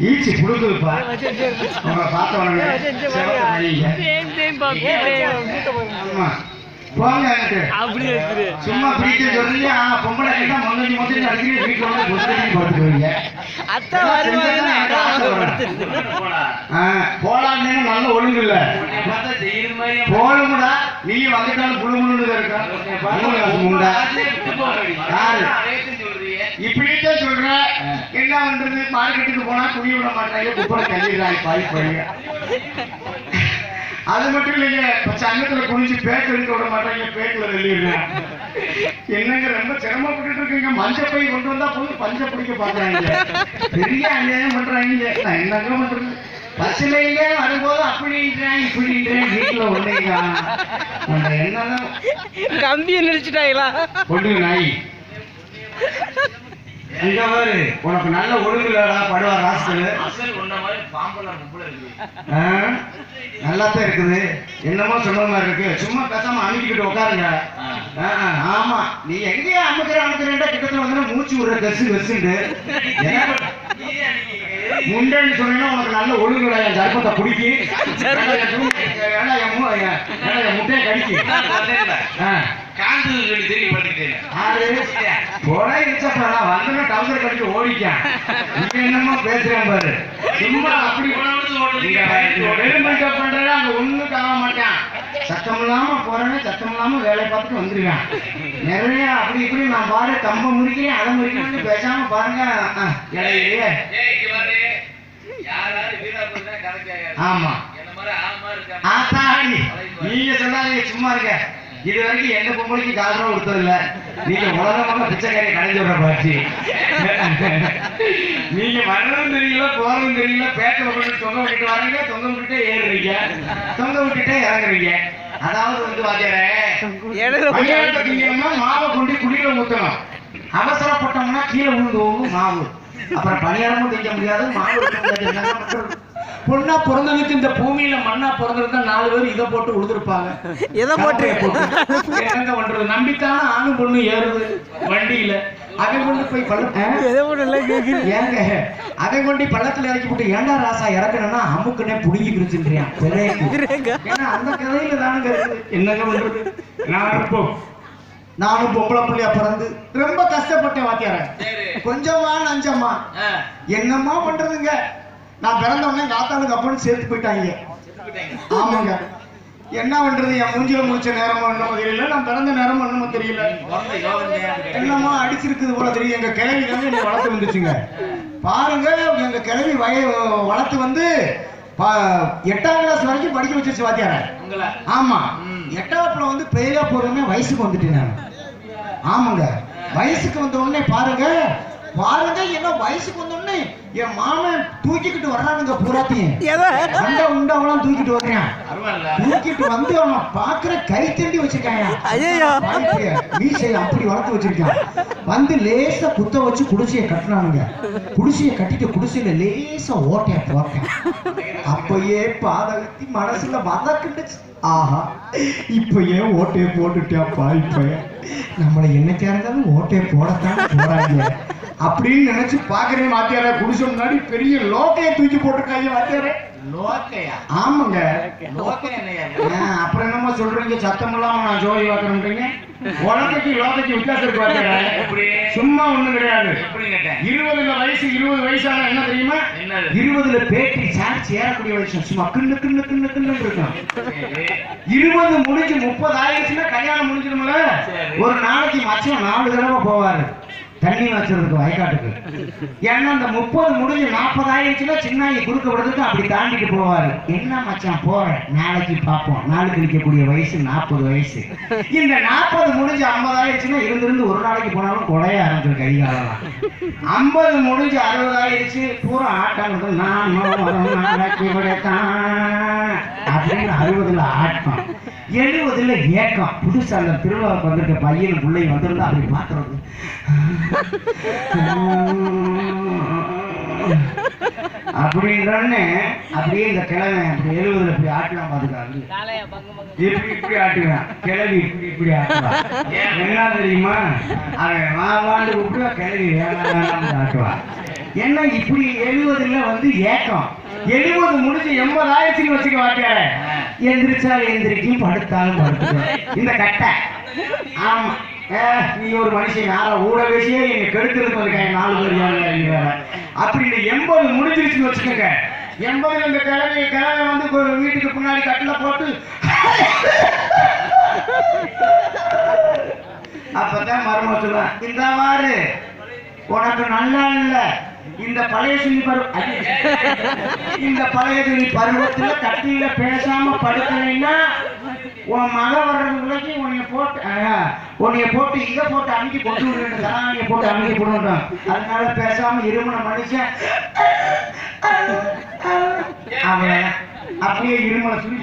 ஈச்சி புடுக்குதுப்பா. உங்களை பார்த்த உடனே போங்க அப்படியே சும்மா பிடிக்க சொல்றீங்க. பொம்பளை மொத்தம் மொத்தம் அடிக்கிறீங்க. வீட்டுல வந்து புத்தகத்தையும் போட்டுக்குவீங்க. போலான்னு நல்ல ஒழுங்கு இல்ல போலுமுடா. நீ வந்துட்டாலும் புழுமுன்னு இருக்கா இப்படித்தான் சொல்ற. என்ன பண்றது? மார்க்கெட்டுக்கு போனா துணி விட மாட்டாங்க, குப்பை தள்ளிடுறாங்க பாய் போய். அது மட்டும் இல்லைங்க, சங்கத்துல குடிச்சு பேக் எடுக்க விட மாட்டாங்க, பேக்கில் வெளியிடுறேன். என்னங்க ரொம்ப சிரமப்பட்டு இருக்குங்க. மஞ்சள் பை கொண்டு வந்தா போய் பஞ்ச பிடிக்க பாக்குறாங்க. பெரிய அநியாயம் பண்றாங்க. நான் என்னங்க பண்றது? பஸ்ல வரும்போது அப்படின்றேன் இப்படின்றேன். வீட்டுல ஒண்ணுங்க என்னதான் கம்பியை நினைச்சுட்டாங்களா பொண்ணு நாய். எங்க பாரு, உனக்கு நல்ல ஒழுங்குலடா படுவா ராஸ்கல். நல்லாத்தான் இருக்குது. என்னமோ சொன்ன மாதிரி இருக்கு. சும்மா பேசாம அமுக்கிட்டு உட்காருங்க. ஆமா, நீ எங்கேயா அமுக்கிறேன்டா கிட்டத்துல வந்து மூச்சு விடுற கசு கசுண்டு முண்டன்னு சொன்னா உனக்கு நல்ல ஒழுங்குடா. என் கர்ப்பத்தை பிடிக்கி முட்டையை கடிக்கு என்னமோ பேசுறேன் பாரு. சும்மா அப்படி பண்றேன். அங்க ஒண்ணும் காண மாட்டேன். சத்தம் இல்லாம போறேன்னு சத்தம் இல்லாம வேலையை பார்த்துட்டு வந்துருவேன். நிறைய அப்படி இப்படி நான் பாரு கம்பம் முடிக்கிறேன் அதை முடிக்கணும்னு பேசாம பாருங்க. ஆமா நீங்க சொல்லாதீங்க, சும்மா இருக்க. இது வரைக்கும் எந்த பொம்பளைக்கு காரணம் கொடுத்ததில்ல. நீங்க உலகமாக பிச்சைக்காரியை கடைஞ்சி விடுற பாச்சு. நீங்க வர்றதும் தெரியல போறதும் தெரியல. பேட்டை விட்டு தொங்க விட்டுட்டு வரீங்க, தொங்க விட்டுட்டே ஏறுறீங்க, தொங்க விட்டுட்டே இறங்குறீங்க. அதாவது வந்து பாத்தீங்கன்னா மாவை கொண்டு குடியில ஊத்தணும். அவசரப்பட்டோம்னா கீழே விழுந்து போகும் மாவு. அப்புறம் பணியாரமும் திங்க முடியாது, மாவு. பொண்ணா பிறந்ததுக்கு இந்த பூமியில மண்ணா பிறந்திருந்தா 4 பேர் இதை போட்டு உழுதுருப்பாங்க. எதை போட்டு என்னங்க பண்றது? நம்பித்தானே ஆணும் பொண்ணு ஏறுது வண்டியில. அதை கொண்டு போய் ஏங்க அதை கொண்டு பள்ளத்துல இறக்கி போட்டு ஏண்டா ராசா இறக்கணும்னா அமுக்குனே புடுங்கி பிரிச்சுன்றியான். ஏன்னா அந்த கதையில தானுங்க இருக்கு. என்னங்க பண்றது? நானும் பொம்பளை பிள்ளையா பிறந்து ரொம்ப கஷ்டப்பட்டேன் வாத்தியார. கொஞ்சமா நஞ்சம்மா என்னம்மா பண்றதுங்க? நான் பிறந்த உடனே காத்தாளுக்கு அப்பன்னு சேர்த்து போயிட்டாங்க. ஆமாங்க, என்ன பண்றது? என் மூஞ்சில முடிச்ச நேரம் என்னமோ தெரியல, நான் பிறந்த நேரம் என்னமோ தெரியல. என்னமோ அடிச்சிருக்குது போல தெரியும். எங்க கிழவி வந்து என்னை வளர்த்து வந்துச்சுங்க. பாருங்க, எங்க கிழவி வளர்த்து வந்து 8ஆம் கிளாஸ் வரைக்கும் படிக்க வச்சிருச்சு வாத்தியார. ஆமா, 8ஆப்புல வந்து பெரியா போறதுமே வயசுக்கு வந்துட்டேன் நான். ஆமாங்க, வயசுக்கு வந்த உடனே பாருங்க என்ன வயசுக்கு வந்த உடனே என் மாமன் தூக்கிக்கிட்டு வர்றானுங்க. பூராத்தையும் உண்டாவெல்லாம் தூக்கிட்டு வர்றான். தூக்கிட்டு வந்து அவன் பாக்குற கை தண்டி வச்சிருக்காங்க. மீசை அப்படி வளர்த்து வச்சிருக்கான். வந்து லேசா குத்த வச்சு குடிசையை கட்டினானுங்க. குடிசையை கட்டிட்டு குடிசையில லேசா ஓட்டைய போட்டேன். அப்பயே பாதகத்தி மனசுல வதக்கிட்டுச்சு. ஆஹா, இப்ப ஏன் ஓட்டையை போட்டுட்டா பாய்ப்பைய? நம்மளை என்னைக்கா இருந்தாலும் ஓட்டையை போடத்தான் போறாங்க அப்படின்னு நினைச்சு பாக்குறேன் வாத்தியார. குடிசை முன்னாடி பெரிய லோக்கையை தூக்கி போட்டிருக்காங்க வாத்தியார. லோக்கையா? ஆமாங்க. அப்புறம் என்னமோ சொல்றீங்க சத்தம் இல்லாம நான் ஜோதி வாக்குறேன்றீங்க. உலகத்துக்கு லோகைக்கு வித்தியாசம் இருக்கு வாத்தியார. சும்மா ஒண்ணும் கிடையாது. 20 வயசான என்ன தெரியுமா? 20 பேட்டி சார்ஜ் ஏறக்கூடிய வயசு. சும்மா கிண்ணு கிண்ணு கிண்ணு கிண்ணு இருக்கும். 20 முடிஞ்சு 30 ஆயிடுச்சுன்னா கல்யாணம் முடிஞ்சிருமில்ல. ஒரு நாளைக்கு மச்சம் 4 தடவை போவாரு தண்ணி வச்சுறதுக்கு வயக்காட்டுக்கு. ஏன்னா அந்த 30 முடிஞ்சு 40 ஆயிடுச்சுன்னா சின்னாயி குறுக்க விடுறதுக்கு அப்படி தாண்டிட்டு போவாரு. என்ன மச்சான் போறேன், நாளைக்கு பார்ப்போம். நாளைக்கு இருக்கக்கூடிய வயசு 40 வயசு. இந்த 40 முடிஞ்சு 50 ஆயிடுச்சுன்னா இருந்து ஒரு நாளைக்கு போனாலும் கொடைய ஆரம்பிச்சிருக்கு கைகாலலாம். 50 முடிஞ்சு 60 ஆயிடுச்சு பூரா ஆட்டாங்க. நான் நாளைக்கு விடத்தான் அப்படின்னு 60ல ஆட்டம், 70ல ஏக்கம். புதுசா அந்த திருவிழாவுக்கு வந்திருக்க பையன் பிள்ளைங்க வந்திருந்தா அப்படி பாக்குறது. அப்படின்றன்னு அப்படியே இந்த கிழமை அப்படி 70ல இப்படி ஆட்டலாம் பாத்துக்காரு. இப்படி ஆட்டுவேன். கிழவி இப்படி ஆட்டுவான். என்ன தெரியுமா? அவன் வாண்டு விட்டு கிழவி வேணாம் ஆட்டுவான். என்ன இப்படி 70ல வந்து ஏக்கம் 70 முடிஞ்சு 80 ஆயிரத்துக்கு வச்சுக்க வாத்தியார எந்திரிச்சாலும் எந்திரிக்கும் படுத்தாலும் படுத்துக்கும் இந்த கட்டை ஆமா நீ ஒரு மனுஷன் யார ஊட பேசியே நீங்க கெடுக்கிறதுக்கு இருக்காங்க 4 பேர் யாரு அப்படி இந்த 80 முடிஞ்சிருச்சுன்னு வச்சுக்கோங்க 80 இந்த கிழமை வந்து வீட்டுக்கு முன்னாடி கட்டில போட்டு அப்பதான் மர்மம் சொல்லுவேன் இந்த மாதிரி உனக்கு நல்லா இல்ல இந்த பழைய துணி இந்த பழைய துணி பருவத்துல கட்டில பேசாம படுக்கலைன்னா உன் மழை வர்றதுக்கு உன்னைய போட்டு இதை போட்டு அமைக்கி கொண்டு விடுறேன் தலானிய போட்டு அமைக்கி போடுறோம் அதனால பேசாம இருமுன மனுஷன் அவன் அப்படியே இருமலை சொல்லி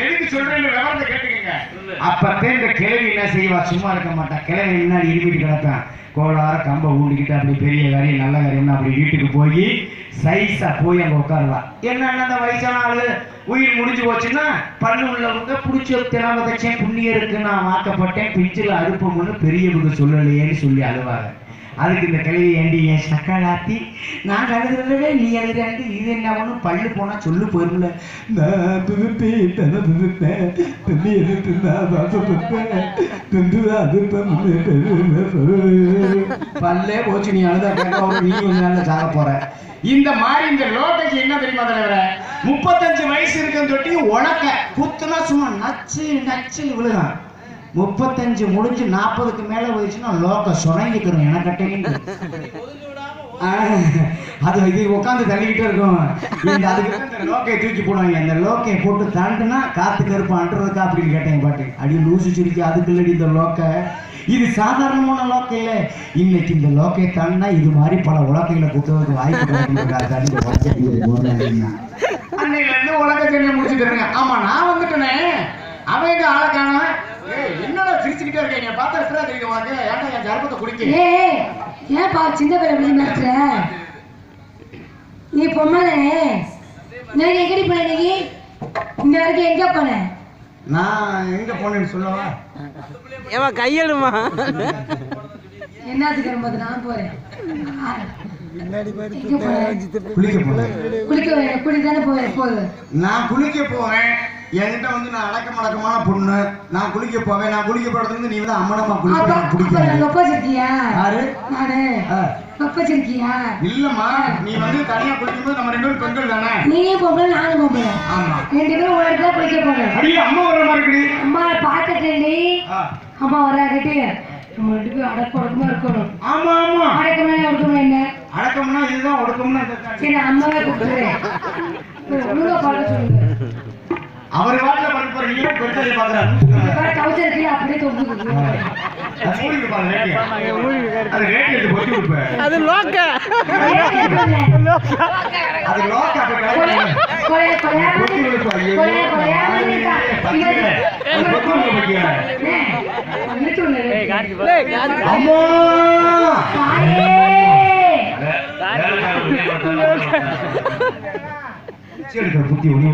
எதுக்கு சொல்றேன் விவரத்தை கேட்டுக்கங்க அப்பத்தே இந்த கிழவி என்ன செய்வா சும்மா இருக்க மாட்டான் கிழவி முன்னாடி இருமிட்டு கிடப்பான் கோளார கம்ப ஊண்டிக்கிட்டு அப்படி பெரிய காரியம் நல்ல காரியம்னு அப்படி வீட்டுக்கு போய் சைஸா போய் அங்க உட்காரலாம் என்ன அந்த வயசான ஆளு உயிர் முடிஞ்சு போச்சுன்னா பல்லு உள்ளவங்க புடிச்ச தினவதச்சேன் புண்ணியம் இருக்கு நான் வாக்கப்பட்டேன் பிஞ்சில் அறுப்போம்னு பெரியவங்க சொல்லலையேன்னு சொல்லி அழுவாங்க அதுக்கு இந்த கிழவி ஏண்டி என் சக்காளாத்தி நான் அழுதுறதே நீ அழுதாண்டி இது என்ன ஒன்றும் பல்லு போனா சொல்லு போயிருல பல்லே போச்சு நீ அழுதா கேட்க நீ கொஞ்ச நாள்ல சாக போற இந்த மாதிரி இந்த லோட்டைக்கு என்ன தெரியுமா தலைவர 35 வயசு இருக்குன்னு சொல்லி உனக்க குத்துனா சும்மா நச்சு நச்சு விழுகான் 35 முடிஞ்சு 40க்கு மேல போயிடுச்சுன்னா லோக்க சுரங்கிக்கிறோம் எனக்கட்டையும் அது இது உட்காந்து தள்ளிக்கிட்டே இருக்கும் அதுக்கு இந்த லோக்கையை தூக்கி போடுவாங்க அந்த லோக்கையை போட்டு தாண்டுனா காத்து கருப்பு அன்றதுக்கா அப்படின்னு கேட்டேன் பாட்டு அடி லூசு சுருக்கி அதுக்கு இல்லடி இந்த லோக்கை இது சாதாரணமான லோக்கை இல்லை இன்னைக்கு இந்த லோக்கையை தாண்டினா இது மாதிரி பல உலக்கைகளை குத்துறதுக்கு வாய்ப்பு அன்னையில இருந்து உலக சென்னை முடிச்சுட்டு ஆமா நான் வந்துட்டேனே அவன் எங்க ஆளை காணோம் என்னடா சிரிச்சுக்கிட்டே இருக்கீங்க பார்த்தா எத்தனை தெரியும் வாங்க ஏன்டா என் கர்ப்பத்தை குடிக்க ஏன்பா சின்ன பேர் எப்படி நடத்துற நீ பொம்மலே நான் எங்கடி போன இன்னைக்கு இந்த வரைக்கும் எங்க போன நான் எங்க போனேன்னு சொல்லவா ஏமா கையெழுமா என்னத்துக்கு வரும்போது நான் போறேன் நான் குளிக்க போவேன் என்கிட்ட வந்து நான் அடக்கமடக்கமான பொண்ணு நான் குளிக்க போவேன் நான் குளிக்க போறது நீ வந்து அம்மனமா இல்லம்மா நீ வந்து தனியா குளிக்கும்போது நம்ம 2 பேரும் பெண்கள் தானே நீயே பொம்பளை நானும் பொம்பளை ஆமா 2 பேரும் ஒரு இடத்துல குளிக்க போறோம் அடியே அம்மா வர மாதிரி இருக்குடி அம்மா பாத்துட்டேன்டி அம்மா வராகட்டி நம்ம 2 பேரும் அடக்கமா இருக்கணும் ஆமா ஆமா அடக்கமா ஒடுக்கமா என்ன அடக்கம்னா இதுதான் ஒடுக்கம்னா சரி அம்மாவே கூப்பிடுறேன் ஒழுங்கா பாட சொல்லுங்க அவர் வாட்ல பண்ற நீங்க பெட்டரை பாக்குறாரு டவுசர் கீழ அப்படியே தொங்குது மூடிக்கு பாருங்க அது ரேட் எடுத்து போட்டு விடுப்ப அது லோக்க அது லோக்க அப்ப கொலை போட்டு விடுப்பா அம்மா புத்தி ஒண்ணு